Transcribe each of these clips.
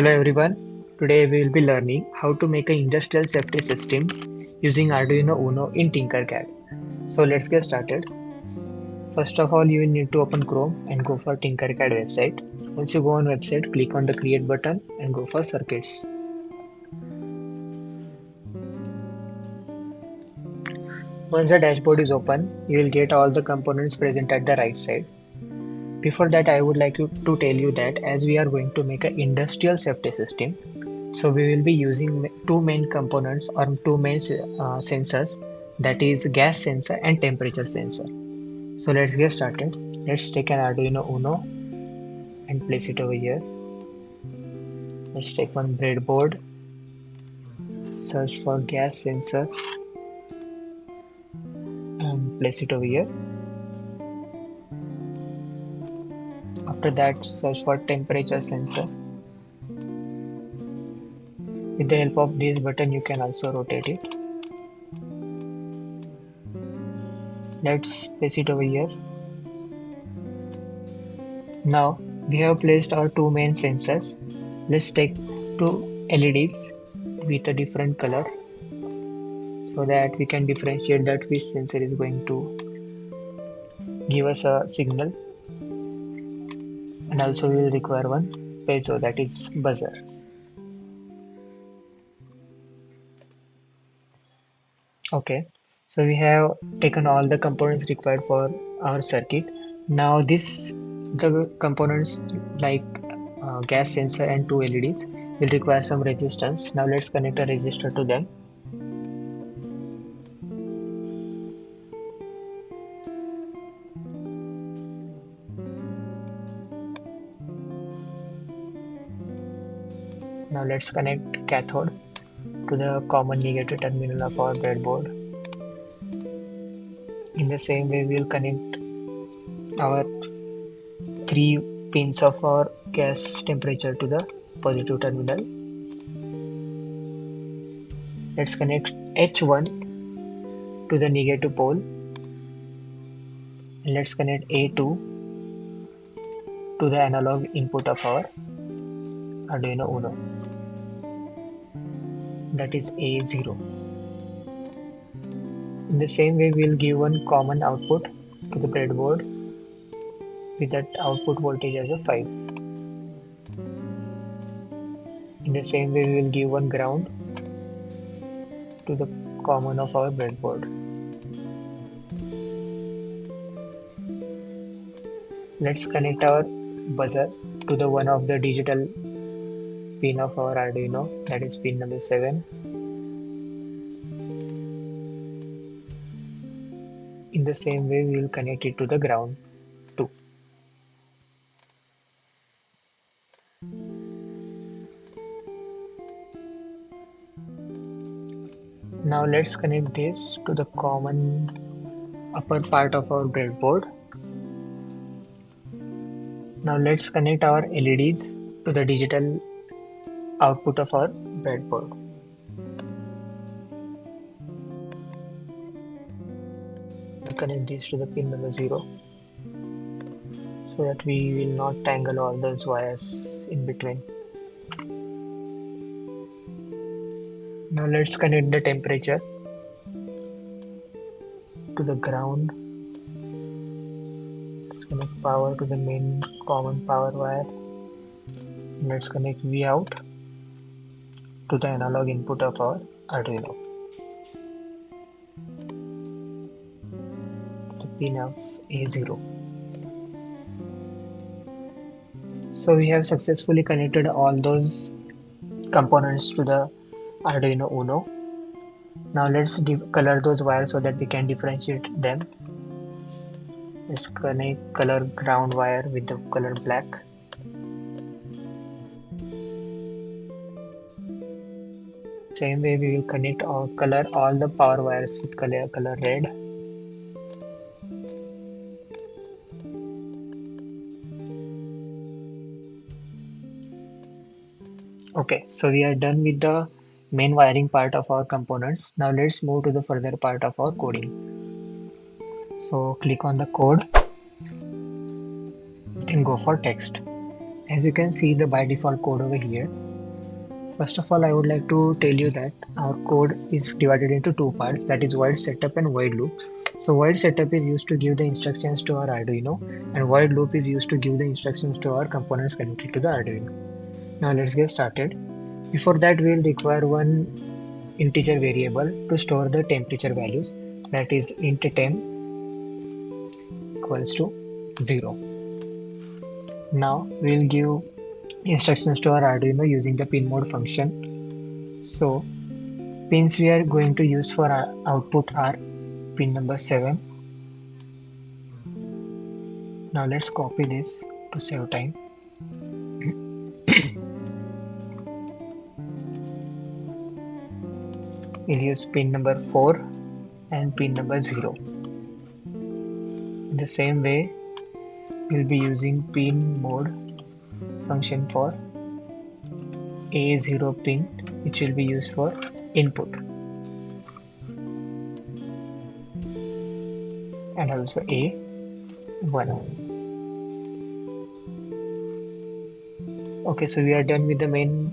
Hello everyone. Today we will be learning how to make an industrial safety system using Arduino Uno in Tinkercad. So let's get started. First of all, you will need to open Chrome and go for Tinkercad website. Once you go on website, click on the create button and go for circuits. Once the dashboard is open, you will get all the components present at the right side. Before that, I would like to tell you that as we are going to make an industrial safety system, so we will be using two main components or two main sensors, that is gas sensor and temperature sensor. So let's get started. Let's take an Arduino Uno and place it over here. Let's take one breadboard, search for gas sensor and place it over here. After that, search for temperature sensor. With the help of this button, you can also rotate it. Let's place it over here. Now we have placed our two main sensors. Let's take two LEDs with a different color so that we can differentiate that which sensor is going to give us a signal. And also we will require one piezo, that is buzzer. Okay, so we have taken all the components required for our circuit. Now the components like gas sensor and two LEDs will require some resistance. Now let's connect a resistor to them. Now let's connect cathode to the common negative terminal of our breadboard. In the same way, we will connect our three pins of our gas temperature to the positive terminal. Let's connect H1 to the negative pole. And let's connect A2 to the analog input of our Arduino Uno, that is A0. In the same way, we will give one common output to the breadboard with that output voltage as a 5. In the same way, we will give one ground to the common of our breadboard. Let's connect our buzzer to the one of the digital pin of our Arduino, that is pin number 7. In the same way, we will connect it to the ground too. Now let's connect this to the common upper part of our breadboard. Now let's connect our LEDs to the digital output of our breadboard. We'll connect these to the pin number 0 so that we will not tangle all those wires in between. Now let's connect the temperature to the ground. Let's connect power to the main common power wire. Let's connect V out to the analog input of our Arduino, the pin of A0. So we have successfully connected all those components to the Arduino Uno. Now let's color those wires so that we can differentiate them. Let's connect color ground wire with the color black. Same way we will connect or color all the power wires with color red. Okay, so we are done with the main wiring part of our components. Now let's move to the further part of our coding. So click on the code, then go for text. As you can see the by default code over here, First of all, I would like to tell you that our code is divided into two parts, that is void setup and void loop. So void setup is used to give the instructions to our Arduino, and void loop is used to give the instructions to our components connected to the Arduino. Now let's get started. Before that, we will require one integer variable to store the temperature values, that is int temp equals to 0. Now we will give instructions to our Arduino using the pin mode function. So pins we are going to use for our output are pin number 7. Now let's copy this to save time. We'll use pin number 4 and pin number 0. In the same way, we'll be using pin mode function for A0 pin, which will be used for input, and also A1. Okay, so we are done with the main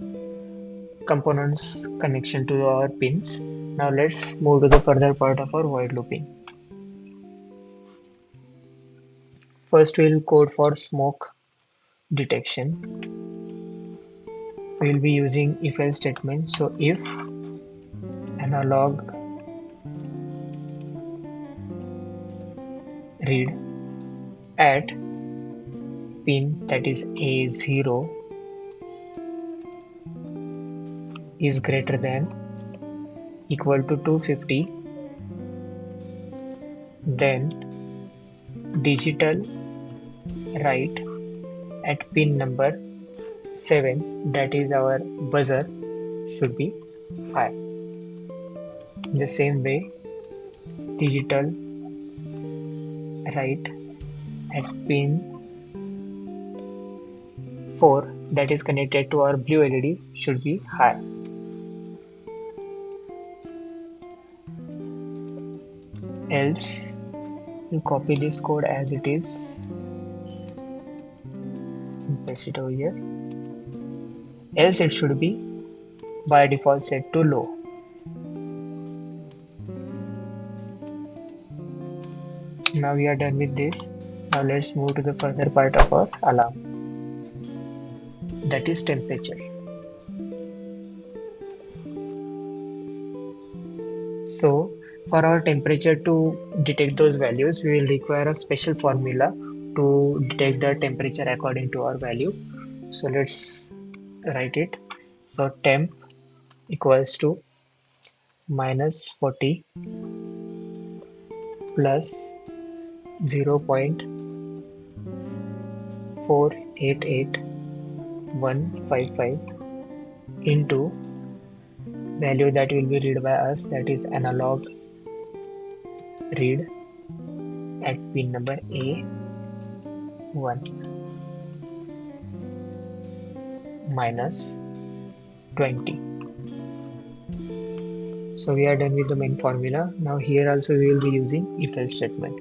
components connection to our pins. Now let's move to the further part of our void looping. First we'll code for smoke detection. We'll be using if else statement. So if analog read at pin, that is A0, is greater than equal to 250, then digital write at pin number 7, that is our buzzer, should be high. In the same way, digital write at pin 4, that is connected to our blue LED, should be high. Else, you copy this code as it is and paste it over here. Else it should be by default set to low. Now we are done with this. Now let's move to the further part of our alarm, that is temperature. So for our temperature to detect those values, we will require a special formula to detect the temperature according to our value. So let's write it. So temp equals to -40 plus 0.488155 into value that will be read by us, that is analog read at pin number A1 minus 20. So we are done with the main formula. Now here also we will be using if else statement.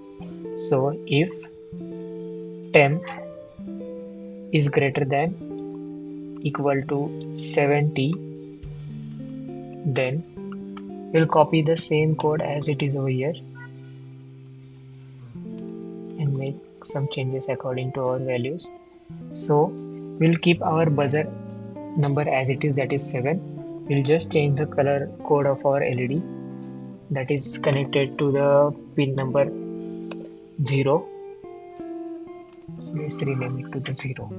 So if temp is greater than equal to 70, then we'll copy the same code as it is over here and make some changes according to our values. So we'll keep our buzzer number as it is, that is 7. We'll just change the color code of our LED that is connected to the pin number 0. So let's rename it to the 0.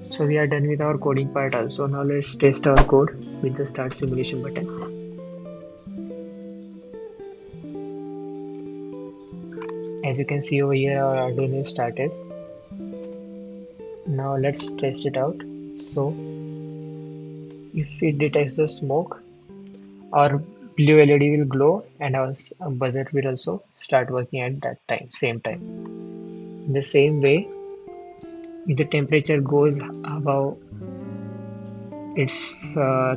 So we are done with our coding part also. Now let's test our code with the start simulation button. As you can see over here, our Arduino is started. Now let's test it out. So if it detects the smoke, our blue LED will glow and our buzzer will also start working at that same time. In the same way, if the temperature goes above its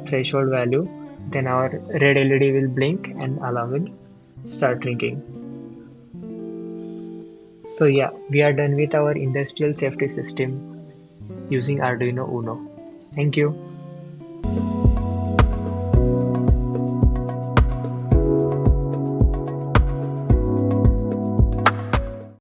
threshold value, then our red LED will blink and alarm will start ringing. So yeah, we are done with our industrial safety system using Arduino Uno. Thank you.